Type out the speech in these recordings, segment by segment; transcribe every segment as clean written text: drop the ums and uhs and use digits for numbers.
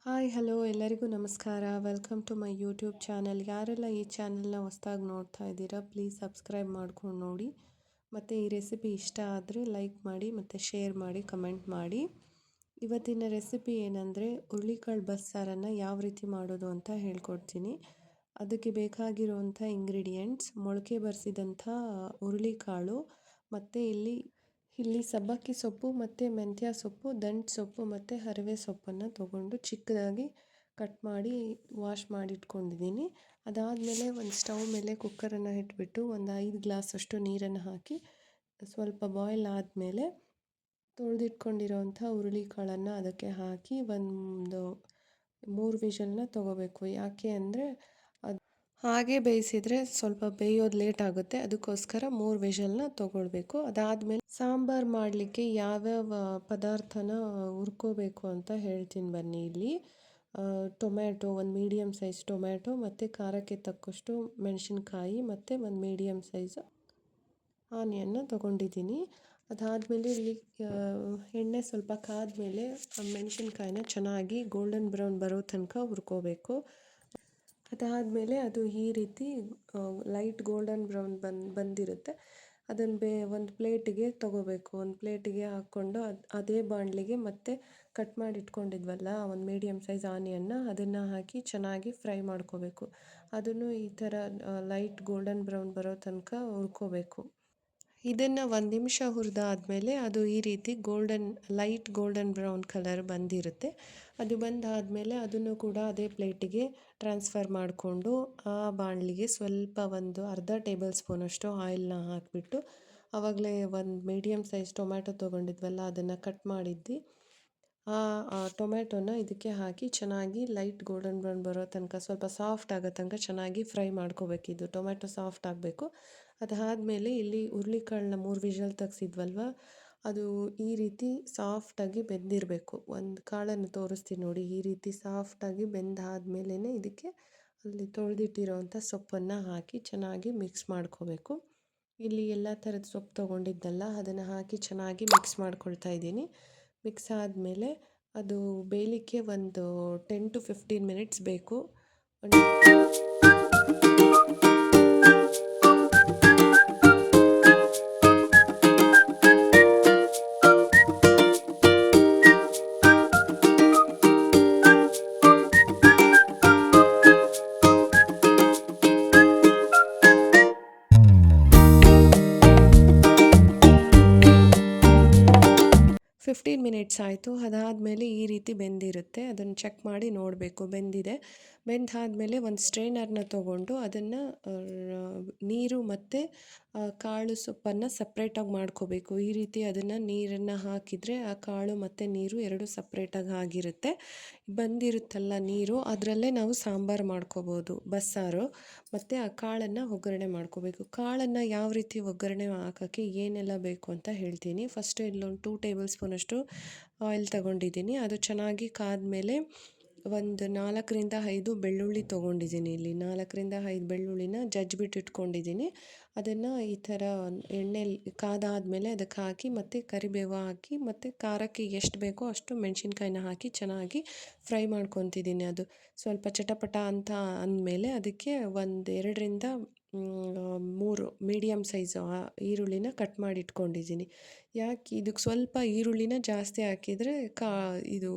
Hi hello ಎಲ್ಲರಿಗೂ ನಮಸ್ಕಾರ. Welcome to my YouTube channel. ಯಾರೆಲ್ಲ ಈ ಚಾನಲ್ನ ಹೊಸ್ದಾಗಿ ನೋಡ್ತಾ ಇದ್ದೀರಾ ಪ್ಲೀಸ್ ಸಬ್ಸ್ಕ್ರೈಬ್ ಮಾಡ್ಕೊಂಡು ನೋಡಿ. ಮತ್ತು ಈ ರೆಸಿಪಿ ಇಷ್ಟ ಆದರೆ ಲೈಕ್ ಮಾಡಿ ಮತ್ತು ಶೇರ್ ಮಾಡಿ ಕಮೆಂಟ್ ಮಾಡಿ. ಇವತ್ತಿನ ರೆಸಿಪಿ ಏನಂದರೆ ಹುರುಳಿಕಾಳು ಬಸ್ಸಾರನ್ನು ಯಾವ ರೀತಿ ಮಾಡೋದು ಅಂತ ಹೇಳ್ಕೊಡ್ತೀನಿ. ಅದಕ್ಕೆ ಬೇಕಾಗಿರುವಂಥ ಇಂಗ್ರೀಡಿಯೆಂಟ್ಸ್ ಮೊಳಕೆ ಬರೆಸಿದಂಥ ಹುರುಳಿಕಾಳು, ಮತ್ತು ಇಲ್ಲಿ ಸಬ್ಬಕ್ಕಿ ಸೊಪ್ಪು ಮತ್ತು ಮೆಂತ್ಯ ಸೊಪ್ಪು, ದಂಟು ಸೊಪ್ಪು ಮತ್ತು ಹರಿವೆ ಸೊಪ್ಪನ್ನು ತೊಗೊಂಡು ಚಿಕ್ಕದಾಗಿ ಕಟ್ ಮಾಡಿ ವಾಶ್ ಮಾಡಿ ಇಟ್ಕೊಂಡಿದ್ದೀನಿ. ಅದಾದಮೇಲೆ ಒಂದು ಸ್ಟವ್ ಮೇಲೆ ಕುಕ್ಕರನ್ನು ಇಟ್ಬಿಟ್ಟು ಒಂದು 5 ಗ್ಲಾಸಷ್ಟು ನೀರನ್ನು ಹಾಕಿ ಸ್ವಲ್ಪ ಬಾಯ್ಲ್ ಆದಮೇಲೆ ತೊಳೆದಿಟ್ಕೊಂಡಿರೋವಂಥ ಹುರುಳಿಕಾಳನ್ನು ಅದಕ್ಕೆ ಹಾಕಿ ಒಂದು 3 ವಿಷಲ್ನ ತೊಗೋಬೇಕು. ಯಾಕೆ ಅಂದರೆ ಹಾಗೆ ಬೇಯಿಸಿದರೆ ಸ್ವಲ್ಪ ಬೇಯೋದು ಲೇಟ್ ಆಗುತ್ತೆ, ಅದಕ್ಕೋಸ್ಕರ 3 ವಿಷಲ್ನ ತೊಗೊಳ್ಬೇಕು. ಅದಾದಮೇಲೆ ಸಾಂಬಾರು ಮಾಡಲಿಕ್ಕೆ ಯಾವ್ಯಾವ ಪದಾರ್ಥನ ಹುರ್ಕೋಬೇಕು ಅಂತ ಹೇಳ್ತೀನಿ ಬನ್ನಿ. ಇಲ್ಲಿ ಟೊಮ್ಯಾಟೊ, ಒಂದು ಮೀಡಿಯಮ್ ಸೈಜ್ ಟೊಮ್ಯಾಟೊ ಮತ್ತು ಖಾರಕ್ಕೆ ತಕ್ಕಷ್ಟು ಮೆಣಸಿನ್ಕಾಯಿ ಮತ್ತು ಒಂದು ಮೀಡಿಯಮ್ ಸೈಜ್ ಆನಿಯನ್ನ ತೊಗೊಂಡಿದ್ದೀನಿ. ಅದಾದಮೇಲೆ ಇಲ್ಲಿ ಎಣ್ಣೆ ಸ್ವಲ್ಪ ಕಾದ್ಮೇಲೆ ಮೆಣಸಿನ್ಕಾಯಿನ ಚೆನ್ನಾಗಿ ಗೋಲ್ಡನ್ ಬ್ರೌನ್ ಬರೋ ತನಕ ಹುರ್ಕೋಬೇಕು. ಅದಾದಮೇಲೆ ಅದು ಈ ರೀತಿ ಲೈಟ್ ಗೋಲ್ಡನ್ ಬ್ರೌನ್ ಬಂದಿರುತ್ತೆ. ಅದನ್ನು ಒಂದು ಪ್ಲೇಟಿಗೆ ತೊಗೋಬೇಕು. ಒಂದು ಪ್ಲೇಟಿಗೆ ಹಾಕ್ಕೊಂಡು ಅದೇ ಬಾಣಲಿಗೆ ಮತ್ತೆ ಕಟ್ ಮಾಡಿ ಇಟ್ಕೊಂಡಿದ್ವಲ್ಲ ಒಂದು ಮೀಡಿಯಮ್ ಸೈಜ್ ಆನಿಯನ್ನ, ಅದನ್ನು ಹಾಕಿ ಚೆನ್ನಾಗಿ ಫ್ರೈ ಮಾಡ್ಕೋಬೇಕು. ಅದನ್ನು ಈ ಥರ ಲೈಟ್ ಗೋಲ್ಡನ್ ಬ್ರೌನ್ ಬರೋ ತನಕ ಹುರ್ಕೋಬೇಕು. ಇದನ್ನು 1 ನಿಮಿಷ ಹುರಿದಾದ್ಮೇಲೆ ಅದು ಈ ರೀತಿ ಲೈಟ್ ಗೋಲ್ಡನ್ ಬ್ರೌನ್ ಕಲರ್ ಬಂದಿರುತ್ತೆ. ಅದು ಬಂದಾದಮೇಲೆ ಅದನ್ನು ಕೂಡ ಅದೇ ಪ್ಲೇಟಿಗೆ ಟ್ರಾನ್ಸ್ಫರ್ ಮಾಡಿಕೊಂಡು ಆ ಬಾಣಲಿಗೆ ಸ್ವಲ್ಪ ಒಂದು ಅರ್ಧ ಟೇಬಲ್ ಸ್ಪೂನಷ್ಟು ಆಯಿಲ್ನ ಹಾಕಿಬಿಟ್ಟು, ಆವಾಗಲೇ ಒಂದು ಮೀಡಿಯಮ್ ಸೈಜ್ ಟೊಮ್ಯಾಟೊ ತೊಗೊಂಡಿದ್ವಲ್ಲ ಅದನ್ನು ಕಟ್ ಮಾಡಿದ್ದು ಆ ಟೊಮ್ಯಾಟೊನ ಇದಕ್ಕೆ ಹಾಕಿ ಚೆನ್ನಾಗಿ ಲೈಟ್ ಗೋಲ್ಡನ್ ಬ್ರೌನ್ ಬರೋ ತನಕ ಸ್ವಲ್ಪ ಸಾಫ್ಟ್ ಆಗೋ ತನಕ ಚೆನ್ನಾಗಿ ಫ್ರೈ ಮಾಡ್ಕೋಬೇಕು. ಇದು ಟೊಮ್ಯಾಟೊ ಸಾಫ್ಟ್ ಆಗಬೇಕು. ಅದಾದಮೇಲೆ ಇಲ್ಲಿ ಹುರುಳಿಕಾಳನ್ನ 3 ವಿಷಲ್ ತೆಗ್ಸಿದ್ವಲ್ವ, ಅದು ಈ ರೀತಿ ಸಾಫ್ಟಾಗಿ ಬೆಂದಿರಬೇಕು. ಒಂದು ಕಾಳನ್ನು ತೋರಿಸ್ತೀನಿ ನೋಡಿ. ಈ ರೀತಿ ಸಾಫ್ಟಾಗಿ ಬೆಂದಾದ್ಮೇಲೆ ಇದಕ್ಕೆ ಅಲ್ಲಿ ತೊಳೆದಿಟ್ಟಿರೋವಂಥ ಸೊಪ್ಪನ್ನು ಹಾಕಿ ಚೆನ್ನಾಗಿ ಮಿಕ್ಸ್ ಮಾಡ್ಕೋಬೇಕು. ಇಲ್ಲಿ ಎಲ್ಲ ಥರದ ಸೊಪ್ಪು ತೊಗೊಂಡಿದ್ದಲ್ಲ ಅದನ್ನು ಹಾಕಿ ಚೆನ್ನಾಗಿ ಮಿಕ್ಸ್ ಮಾಡ್ಕೊಳ್ತಾ ಇದ್ದೀನಿ. ಮಿಕ್ಸ್ ಆದಮೇಲೆ ಅದು ಬೇಯಲಿಕ್ಕೆ ಒಂದು 10 to 15 ಮಿನಿಟ್ಸ್ ಬೇಕು. 15 ಮಿನಿಟ್ಸ್ ಆಯಿತು. ಅದಾದಮೇಲೆ ಈ ರೀತಿ ಬೆಂದಿರುತ್ತೆ. ಅದನ್ನು ಚೆಕ್ ಮಾಡಿ ನೋಡಬೇಕು ಬೆಂದಿದೆ. ಬೆಂದಾದಮೇಲೆ ಒಂದು ಸ್ಟ್ರೈನರ್ನ ತೊಗೊಂಡು ಅದನ್ನು ನೀರು ಮತ್ತು ಕಾಳು ಸೊಪ್ಪನ್ನು ಸಪ್ರೇಟಾಗಿ ಮಾಡ್ಕೋಬೇಕು. ಈ ರೀತಿ ಅದನ್ನು ನೀರನ್ನು ಹಾಕಿದರೆ ಆ ಕಾಳು ಮತ್ತು ನೀರು ಎರಡು ಸಪ್ರೇಟಾಗಿ ಆಗಿರುತ್ತೆ. ಬಂದಿರುತ್ತಲ್ಲ ನೀರು, ಅದರಲ್ಲೇ ನಾವು ಸಾಂಬಾರು ಮಾಡ್ಕೋಬೋದು, ಬಸ್ಸಾರು. ಮತ್ತು ಆ ಕಾಳನ್ನು ಒಗ್ಗರಣೆ ಮಾಡ್ಕೋಬೇಕು. ಕಾಳನ್ನು ಯಾವ ರೀತಿ ಒಗ್ಗರಣೆ ಹಾಕೋಕ್ಕೆ ಏನೆಲ್ಲ ಬೇಕು ಅಂತ ಹೇಳ್ತೀನಿ. ಫಸ್ಟು ಇಲ್ಲೊಂದು 2 ಟೇಬಲ್ ಸ್ಪೂನಷ್ಟು ಆಯಿಲ್ ತೊಗೊಂಡಿದ್ದೀನಿ. ಅದು ಚೆನ್ನಾಗಿ ಕಾದ್ಮೇಲೆ ಒಂದು 4ರಿಂದ 5 ಬೆಳ್ಳುಳ್ಳಿ ತೊಗೊಂಡಿದ್ದೀನಿ. ಇಲ್ಲಿ 4ರಿಂದ 5 ಬೆಳ್ಳುಳ್ಳಿನ ಜಜ್ಜಿಬಿಟ್ಟು ಇಟ್ಕೊಂಡಿದ್ದೀನಿ. ಅದನ್ನು ಈ ಥರ ಎಣ್ಣೆಲಿ ಕಾದಾದಮೇಲೆ ಅದಕ್ಕೆ ಹಾಕಿ ಮತ್ತು ಕರಿಬೇವು ಹಾಕಿ ಮತ್ತು ಖಾರಕ್ಕೆ ಎಷ್ಟು ಬೇಕೋ ಅಷ್ಟು ಮೆಣಸಿನ್ಕಾಯಿನ ಹಾಕಿ ಚೆನ್ನಾಗಿ ಫ್ರೈ ಮಾಡ್ಕೊತಿದ್ದೀನಿ. ಅದು ಸ್ವಲ್ಪ ಚಟಪಟ ಅಂತ ಅಂದಮೇಲೆ ಅದಕ್ಕೆ ಒಂದು 2ರಿಂದ 3 ಮೀಡಿಯಮ್ ಸೈಜು ಈರುಳ್ಳಿನ ಕಟ್ ಮಾಡಿ ಇಟ್ಕೊಂಡಿದ್ದೀನಿ. ಯಾಕೆ ಇದಕ್ಕೆ ಸ್ವಲ್ಪ ಈರುಳ್ಳಿನ ಜಾಸ್ತಿ ಹಾಕಿದರೆ ಇದು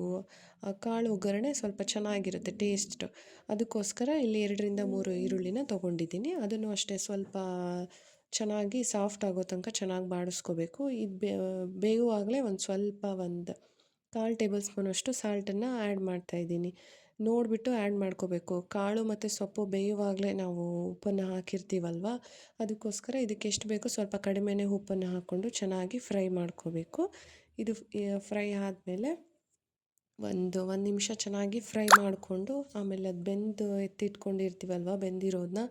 ಕಾಳು ಒಗ್ಗರಣೆ ಸ್ವಲ್ಪ ಚೆನ್ನಾಗಿರುತ್ತೆ ಟೇಸ್ಟು. ಅದಕ್ಕೋಸ್ಕರ ಇಲ್ಲಿ 2ರಿಂದ 3 ಈರುಳ್ಳಿನ ತೊಗೊಂಡಿದ್ದೀನಿ. ಅದನ್ನು ಅಷ್ಟೇ ಸ್ವಲ್ಪ ಚೆನ್ನಾಗಿ ಸಾಫ್ಟ್ ಆಗೋ ತನಕ ಚೆನ್ನಾಗಿ ಬಾಡಿಸ್ಕೋಬೇಕು. ಇದು ಬೇಯುವಾಗಲೇ ಒಂದು ಸ್ವಲ್ಪ ಒಂದು 1/4 ಟೇಬಲ್ ಸ್ಪೂನಷ್ಟು ಸಾಲ್ಟನ್ನು ಆ್ಯಡ್ ಮಾಡ್ತಾಯಿದ್ದೀನಿ. ನೋಡಿಬಿಟ್ಟು ಆ್ಯಡ್ ಮಾಡ್ಕೋಬೇಕು. ಕಾಳು ಮತ್ತು ಸೊಪ್ಪು ಬೇಯುವಾಗಲೇ ನಾವು ಉಪ್ಪನ್ನು ಹಾಕಿರ್ತೀವಲ್ವ, ಅದಕ್ಕೋಸ್ಕರ ಇದಕ್ಕೆ ಎಷ್ಟು ಬೇಕೋ ಸ್ವಲ್ಪ ಕಡಿಮೆನೇ ಉಪ್ಪನ್ನು ಹಾಕ್ಕೊಂಡು ಚೆನ್ನಾಗಿ ಫ್ರೈ ಮಾಡ್ಕೋಬೇಕು. ಇದು ಫ್ರೈ ಆದಮೇಲೆ ಒಂದು ನಿಮಿಷ ಚೆನ್ನಾಗಿ ಫ್ರೈ ಮಾಡಿಕೊಂಡು ಆಮೇಲೆ ಅದು ಎತ್ತಿಟ್ಕೊಂಡಿರ್ತೀವಲ್ವ ಬೆಂದಿರೋದನ್ನ,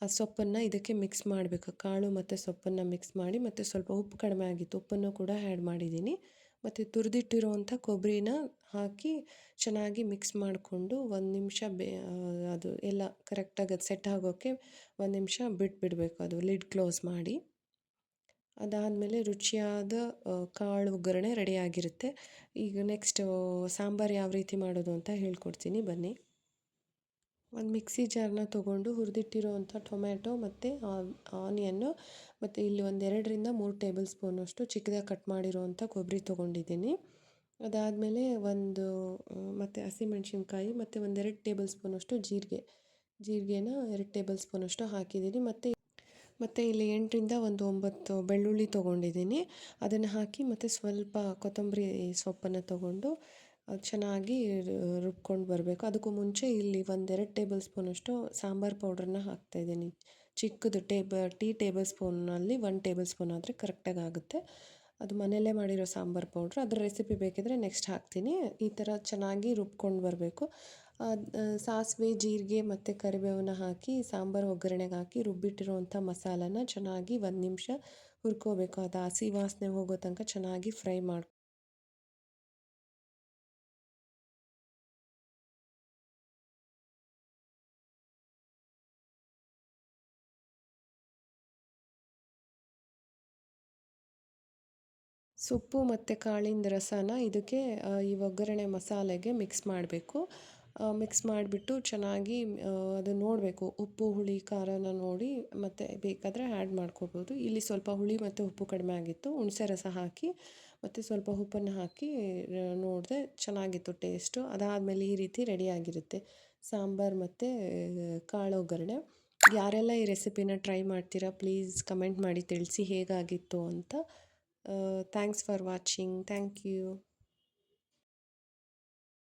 ಆ ಸೊಪ್ಪನ್ನು ಇದಕ್ಕೆ ಮಿಕ್ಸ್ ಮಾಡಬೇಕು. ಕಾಳು ಮತ್ತು ಸೊಪ್ಪನ್ನು ಮಿಕ್ಸ್ ಮಾಡಿ ಮತ್ತು ಸ್ವಲ್ಪ ಉಪ್ಪು ಕಡಿಮೆ ಆಗಿತ್ತು, ಉಪ್ಪನ್ನು ಕೂಡ ಆ್ಯಡ್ ಮಾಡಿದ್ದೀನಿ. ಮತ್ತು ತುರಿದಿಟ್ಟಿರೋವಂಥ ಕೊಬ್ಬರಿನ ಹಾಕಿ ಚೆನ್ನಾಗಿ ಮಿಕ್ಸ್ ಮಾಡಿಕೊಂಡು 1 ನಿಮಿಷ ಅದು ಎಲ್ಲ ಕರೆಕ್ಟಾಗಿ ಅದು ಸೆಟ್ ಆಗೋಕ್ಕೆ 1 ನಿಮಿಷ ಬಿಟ್ಬಿಡಬೇಕು. ಅದು ಲಿಡ್ ಕ್ಲೋಸ್ ಮಾಡಿ ಅದಾದಮೇಲೆ ರುಚಿಯಾದ ಕಾಳು ಒಗ್ಗರಣೆ ರೆಡಿಯಾಗಿರುತ್ತೆ. ಈಗ ನೆಕ್ಸ್ಟ್ ಸಾಂಬಾರು ಯಾವ ರೀತಿ ಮಾಡೋದು ಅಂತ ಹೇಳ್ಕೊಡ್ತೀನಿ ಬನ್ನಿ. ಒಂದು ಮಿಕ್ಸಿ ಜಾರನ್ನ ತೊಗೊಂಡು ಹುರಿದಿಟ್ಟಿರೋವಂಥ ಟೊಮ್ಯಾಟೊ ಮತ್ತು ಆನಿಯನ್ನು ಮತ್ತು ಇಲ್ಲಿ ಒಂದು 2ರಿಂದ 3 ಟೇಬಲ್ ಸ್ಪೂನಷ್ಟು ಚಿಕ್ಕದಾಗಿ ಕಟ್ ಮಾಡಿರೋವಂಥ ಕೊಬ್ಬರಿ ತೊಗೊಂಡಿದ್ದೀನಿ. ಅದಾದಮೇಲೆ ಮತ್ತು ಹಸಿಮೆಣ್ಸಿನ್ಕಾಯಿ ಮತ್ತು 2 ಟೇಬಲ್ ಸ್ಪೂನಷ್ಟು ಜೀರಿಗೆನ 2 ಟೇಬಲ್ ಸ್ಪೂನಷ್ಟು ಹಾಕಿದ್ದೀನಿ. ಮತ್ತು ಇಲ್ಲಿ 8ರಿಂದ 9 ಬೆಳ್ಳುಳ್ಳಿ ತೊಗೊಂಡಿದ್ದೀನಿ. ಅದನ್ನು ಹಾಕಿ ಮತ್ತು ಸ್ವಲ್ಪ ಕೊತ್ತಂಬರಿ ಸೊಪ್ಪನ್ನು ತೊಗೊಂಡು ಚೆನ್ನಾಗಿ ರುಬ್ಕೊಂಡು ಬರಬೇಕು. ಅದಕ್ಕೂ ಮುಂಚೆ ಇಲ್ಲಿ 2 ಟೇಬಲ್ ಸ್ಪೂನಷ್ಟು ಸಾಂಬಾರು ಪೌಡ್ರನ್ನ ಹಾಕ್ತಾಯಿದ್ದೀನಿ. ಚಿಕ್ಕದು ಟೀ ಟೇಬಲ್ ಸ್ಪೂನಲ್ಲಿ 1 ಟೇಬಲ್ ಸ್ಪೂನ್ ಆದರೆ ಕರೆಕ್ಟಾಗಿ ಆಗುತ್ತೆ. ಅದು ಮನೆಯಲ್ಲೇ ಮಾಡಿರೋ ಸಾಂಬಾರು ಪೌಡ್ರ್. ಅದರ ರೆಸಿಪಿ ಬೇಕಿದ್ರೆ ನೆಕ್ಸ್ಟ್ ಹಾಕ್ತೀನಿ. ಈ ಥರ ಚೆನ್ನಾಗಿ ರುಬ್ಕೊಂಡು ಬರಬೇಕು. ಸಾಸಿವೆ, ಜೀರಿಗೆ ಮತ್ತು ಕರಿಬೇವನ್ನ ಹಾಕಿ ಸಾಂಬಾರು ಒಗ್ಗರಣೆಗೆ ಹಾಕಿ ರುಬ್ಬಿಟ್ಟಿರೋವಂಥ ಮಸಾಲಾನ ಚೆನ್ನಾಗಿ 1 ನಿಮಿಷ ಹುರ್ಕೋಬೇಕು. ಅದು ಹಸಿ ವಾಸನೆ ಹೋಗೋ ತನಕ ಚೆನ್ನಾಗಿ ಫ್ರೈ ಮಾಡಿ ಸೊಪ್ಪು ಮತ್ತು ಕಾಳಿಂದ ರಸನ ಇದಕ್ಕೆ ಈ ಒಗ್ಗರಣೆ ಮಸಾಲೆಗೆ ಮಿಕ್ಸ್ ಮಾಡಬೇಕು. ಮಿಕ್ಸ್ ಮಾಡಿಬಿಟ್ಟು ಚೆನ್ನಾಗಿ ಅದು ನೋಡಬೇಕು, ಉಪ್ಪು ಹುಳಿ ಖಾರನ ನೋಡಿ ಮತ್ತು ಬೇಕಾದರೆ ಆ್ಯಡ್ ಮಾಡ್ಕೋಬೋದು. ಇಲ್ಲಿ ಸ್ವಲ್ಪ ಹುಳಿ ಮತ್ತು ಉಪ್ಪು ಕಡಿಮೆ ಆಗಿತ್ತು. ಹುಣಸೆ ರಸ ಹಾಕಿ ಮತ್ತು ಸ್ವಲ್ಪ ಉಪ್ಪನ್ನು ಹಾಕಿ ನೋಡಿದೆ, ಚೆನ್ನಾಗಿತ್ತು ಟೇಸ್ಟು. ಅದಾದಮೇಲೆ ಈ ರೀತಿ ರೆಡಿಯಾಗಿರುತ್ತೆ ಸಾಂಬಾರು ಮತ್ತು ಕಾಳು ಒಗ್ಗರಣೆ. ಯಾರೆಲ್ಲ ಈ ರೆಸಿಪಿನ ಟ್ರೈ ಮಾಡ್ತೀರಾ ಪ್ಲೀಸ್ ಕಮೆಂಟ್ ಮಾಡಿ ತಿಳಿಸಿ ಹೇಗಾಗಿತ್ತು ಅಂತ. Thanks for watching. Thank you.